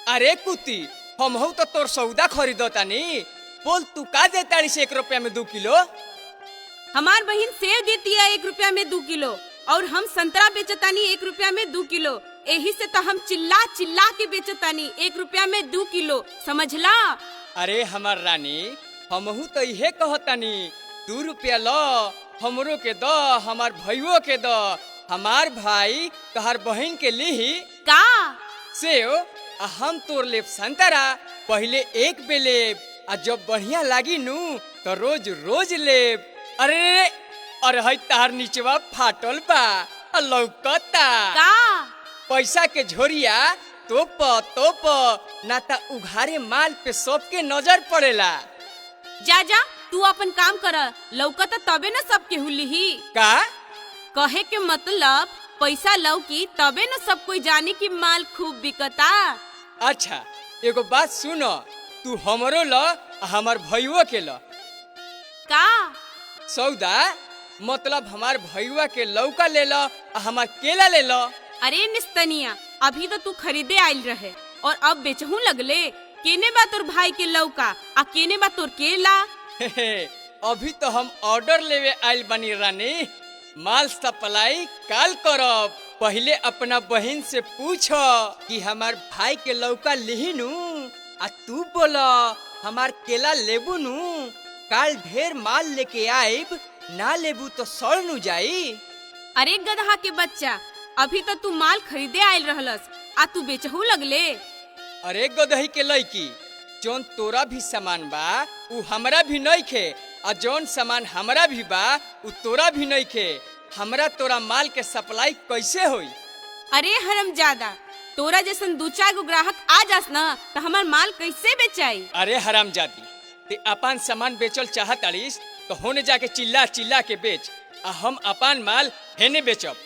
अरे कुती हमहू तो तोर सौदा खरीदो तानी। बोल तू का देताड़ी से 1 रुपया में 2 किलो। हमार बहन सेव देती है 1 रुपया में 2 किलो और हम संतरा बेचतानी 1 रुपया में 2 किलो। यही से तो हम चिल्ला चिल्ला के बेचतानी 1 रुपया में 2 किलो, समझला। अरे हमार रानी हमहू तो इहे कहतानी 2 रुपया लो, हमरो के दो, हमार भाइयों के दो। हमार भाई तोहर बहन के ली का सेव आ हम तोर लेब संतरा। पहले 1 बे लेब आ जब बढ़िया लागी नु तो रोज रोज लेब। अरे अरे हई तार नीचवा फाटल बा आ लौकता का पैसा के झोरिया तोप तोप ना ता उघारे माल पे सबके नजर पड़ेला। जा जा तू अपन काम कर, लौकता तबे न सब केहू लिही। का कहे के मतलब पैसा लौकी तबे न सब कोई जानी कि माल खूब बिकता। अच्छा एगो बात सुनो, तू हमरो ल आ हमार भैया के ल। का सौदा मतलब हमार भैया के लौका ले लो आ हमार केला ले लो। अरे निस्तनिया, अभी तो तू खरीदे आइल रहे और अब बेचहू लगले। केने बा तोर भाई के लौका आ केने बा तोर केला। अभी तो हम ऑर्डर लेवे आइल बनी रानी, माल सप्लाई काल करब। पहले अपना बहन से पूछो कि हमार भाई के लौका लिहिनू आ तू बोला हमार केला लेबू नू। काल ढेर माल लेके आइब, ना लेबू तो सड़ नु जाई। अरे गधा के बच्चा, अभी तो तू माल खरीदे आइल रहलस आ तू बेचहू लगले। अरे गदही के लईकी, जौन तोरा भी सामान बा उ हमरा भी नहीं खे आ जौन सामान हमरा भी बा उ तोरा भी नहीं खे। हमरा तोरा माल के सप्लाई कैसे होई? अरे हरामजादा, तोरा जैसन 2-4 गो ग्राहक आ जास ना तो हमार माल कैसे बेचाई। अरे हरामजादी, ते अपन सामान बेचल चाहत अड़ीस तो होने जाके चिल्ला चिल्ला के बेच आ हम अपन माल हेने बेचब।